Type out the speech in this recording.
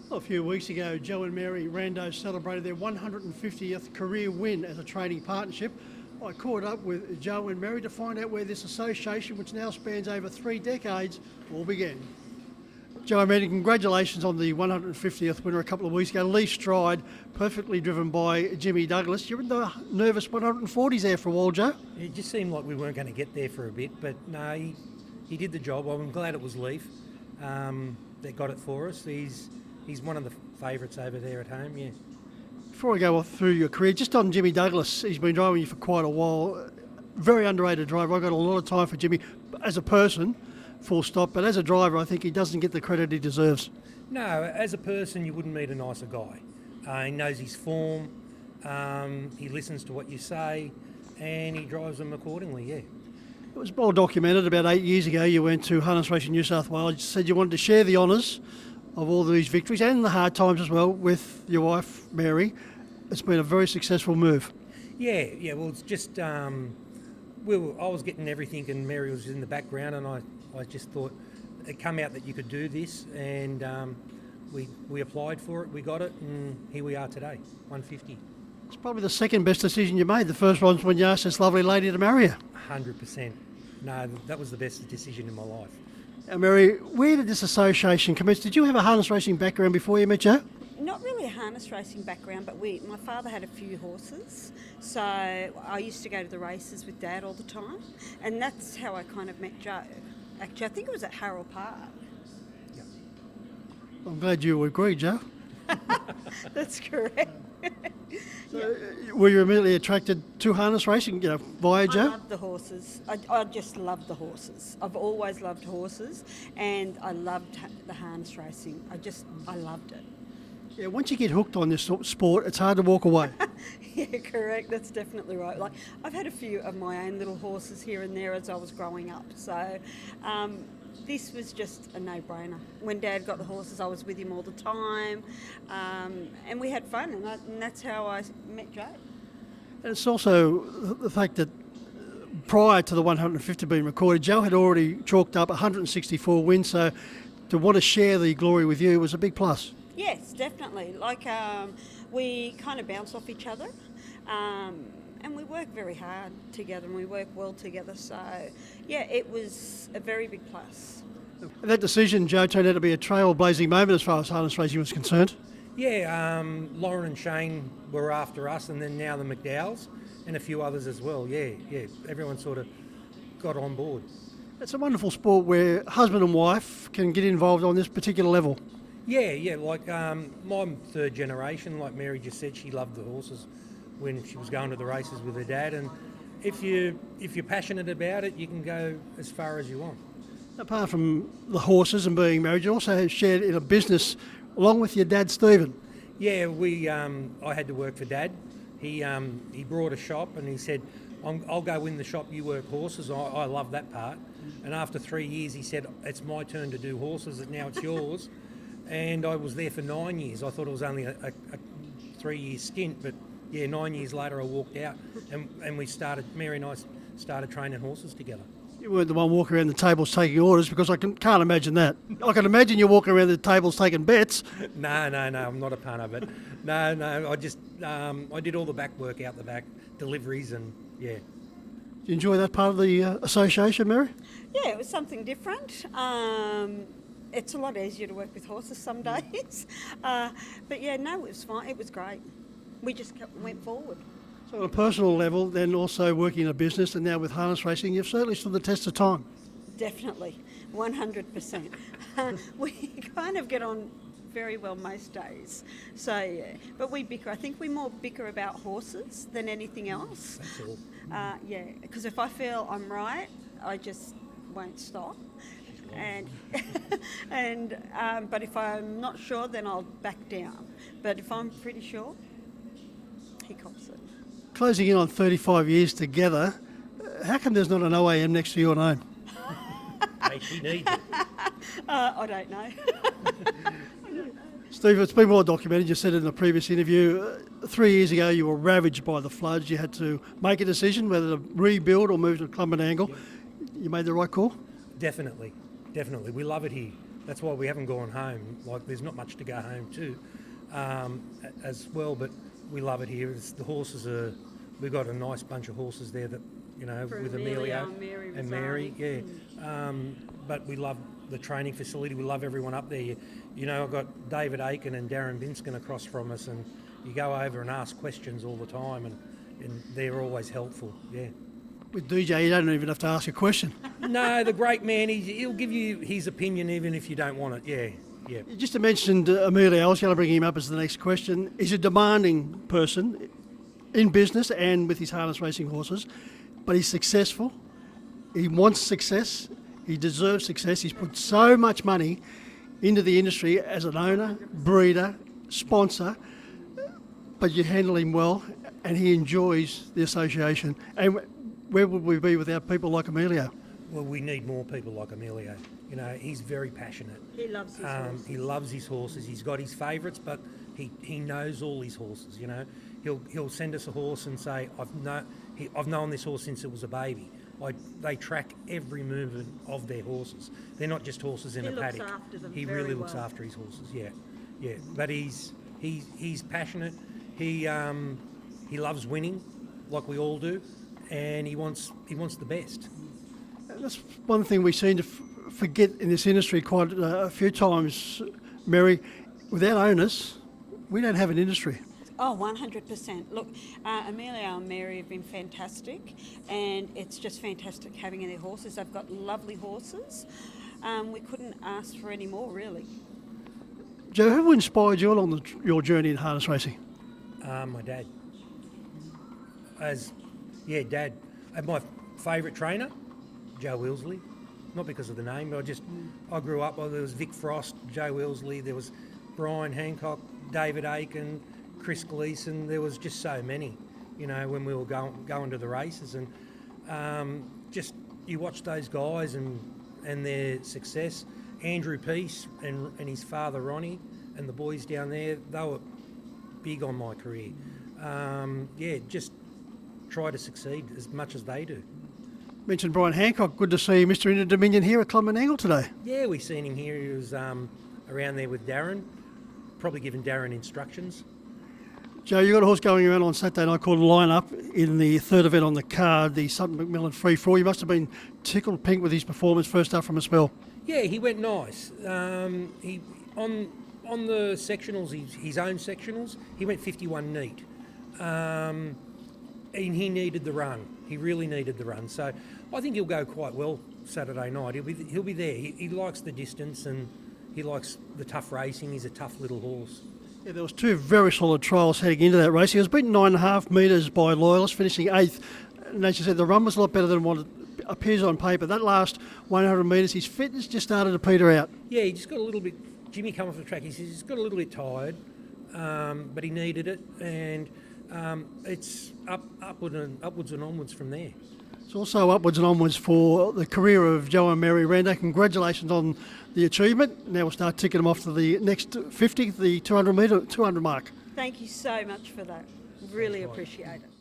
A few weeks ago, Joe and Mary Rando celebrated their 150th career win as a training partnership. I caught up with Joe and Mary to find out where this association, which now spans over 3 decades, all began. Joe and Mary, congratulations on the 150th winner a couple of weeks ago. Lee Stride, perfectly driven by Jimmy Douglas. You're in the nervous 140s there for a while, Joe. It just seemed like we weren't going to get there for a bit, but no, he did the job. I'm glad it was Leaf that got it for us. He's one of the favourites over there at home, yeah. Before I go through your career, just on Jimmy Douglas, he's been driving you for quite a while. Very underrated driver. I've got a lot of time for Jimmy as a person, full stop, but as a driver, I think he doesn't get the credit he deserves. No, as a person, you wouldn't meet a nicer guy. He knows his form, he listens to what you say, and he drives them accordingly, yeah. It was well documented about 8 years ago. You went to Harness Racing New South Wales. You said you wanted to share the honours of all these victories and the hard times as well with your wife, Mary. It's been a very successful move. Yeah, well, it's just, I was getting everything and Mary was in the background, and I just thought it come out that you could do this, and we applied for it, we got it, and here we are today, 150. It's probably the second best decision you made. The first one's when you asked this lovely lady to marry you. 100%. No, that was the best decision in my life. Mary, where did this association commence? Did you have a harness racing background before you met Joe? Not really a harness racing background, but my father had a few horses, so I used to go to the races with Dad all the time, and that's how I kind of met Joe. Actually, I think it was at Harold Park. Yeah. I'm glad you agreed, Joe. That's correct. So, were you immediately attracted to harness racing, via Joe? I love the horses. I just love the horses. I've always loved horses, and I loved the harness racing. I loved it. Yeah, once you get hooked on this sport, it's hard to walk away. Yeah, correct. That's definitely right. Like, I've had a few of my own little horses here and there as I was growing up, so this was just a no-brainer. When Dad got the horses, I was with him all the time, and we had fun, and that's how I met Joe. And it's also the fact that prior to the 150 being recorded, Joe had already chalked up 164 wins, so to want to share the glory with you was a big plus. Yes, definitely. We kind of bounce off each other, and we work very hard together, and we work well together. So, yeah, it was a very big plus. That decision, Joe, turned out to be a trailblazing moment as far as harness racing was concerned. Yeah, Lauren and Shane were after us, and then now the McDowells and a few others as well. Yeah, everyone sort of got on board. It's a wonderful sport where husband and wife can get involved on this particular level. Yeah, like my third generation, like Mary just said, she loved the horses when she was going to the races with her dad, and if you're passionate about it, you can go as far as you want. Apart from the horses and being married, you also shared in a business along with your dad, Stephen. Yeah, I had to work for Dad. He brought a shop and he said, I'll go in the shop, you work horses. I love that part. And after 3 years, he said, it's my turn to do horses, and now it's yours. And I was there for 9 years. I thought it was only a 3-year stint, but yeah, 9 years later I walked out, and Mary and I started training horses together. You weren't the one walking around the tables taking orders, because I can't imagine that. I can imagine you walking around the tables taking bets. No, I'm not a punter, but no, I just, I did all the back work out the back, deliveries, and yeah. Did you enjoy that part of the association, Mary? Yeah, it was something different. It's a lot easier to work with horses some days. But yeah, no, it was fine. It was great. We just went forward. So on a personal level, then also working in a business and now with harness racing, you've certainly stood the test of time. Definitely, 100%. We kind of get on very well most days. So yeah, but we bicker. I think we more bicker about horses than anything else. That's all. Yeah, because if I feel I'm right, I just won't stop. But if I'm not sure, then I'll back down. But if I'm pretty sure, he cops it. Closing in on 35 years together, how come there's not an OAM next to your name? Hey, she needs it. I don't know. Steve, it's been well documented. You said in the previous interview, 3 years ago you were ravaged by the floods. You had to make a decision whether to rebuild or move to Clumberdangle. Yep. You made the right call? Definitely. We love it here. That's why we haven't gone home. Like, there's not much to go home to as well, but we love it here. The horses are... We've got a nice bunch of horses there that, For with Emilio Emilio and Mary yeah. But we love the training facility. We love everyone up there. I've got David Aiken and Darren Binskin across from us, and you go over and ask questions all the time, and they're always helpful, yeah. With DJ, you don't even have to ask a question. No, the great man, he'll give you his opinion even if you don't want it, yeah. Yeah. You just mentioned Emilio. I was going to bring him up as the next question. He's a demanding person in business and with his harness racing horses, but he's successful. He wants success. He deserves success. He's put so much money into the industry as an owner, breeder, sponsor, but you handle him well and he enjoys the association. And where would we be without people like Emilio? Well, we need more people like Emilio. He's very passionate. He loves his horses. He loves his horses. He's got his favourites, but he knows all his horses. He'll send us a horse and say, I've known this horse since it was a baby. They track every movement of their horses. They're not just horses in a paddock. He looks after them He very really looks well. after his horses. Yeah. But he's passionate. He loves winning, like we all do, and he wants the best. That's one thing we seem to forget in this industry quite a few times, Mary. Without owners, we don't have an industry. Oh, 100%. Look, Emilio and Mary have been fantastic, and it's just fantastic having their horses. They've got lovely horses. We couldn't ask for any more, really. Joe, who inspired you along your journey in harness racing? My dad. Dad. And my favourite trainer, Joe Wilsley. Not because of the name, but I grew up. There was Vic Frost, Joe Wilsley, there was Brian Hancock, David Aiken, Chris Gleeson. There was just so many, when we were going to the races, and you watch those guys and their success. Andrew Peace and his father Ronnie and the boys down there, they were big on my career. Just try to succeed as much as they do. Mentioned Brian Hancock. Good to see Mr. Inter Dominion here at Clubman Angle today. Yeah, we seen him here. He was around there with Darren, probably giving Darren instructions. Joe, you got a horse going around on Saturday night called Line Up in the third event on the card, the Sutton McMillan Free For All. You must have been tickled pink with his performance first up from a spell. Yeah, he went nice. He on the sectionals, his own sectionals, he went 51 neat. And he needed the run. He really needed the run. So I think he'll go quite well Saturday night. He'll be there. He likes the distance and he likes the tough racing. He's a tough little horse. Yeah, there was two very solid trials heading into that race. He was beaten 9.5 metres by Loyalist, finishing 8th. And as you said, the run was a lot better than what it appears on paper. That last 100 metres, his fitness just started to peter out. Yeah, he just got a little bit... Jimmy come off the track, he says he's got a little bit tired, but he needed it, and it's upwards and onwards from there. It's also upwards and onwards for the career of Joe and Mary Rando. Congratulations on the achievement. Now we'll start ticking them off to the next 50, the 200 mark. Thank you so much for that. Really appreciate it.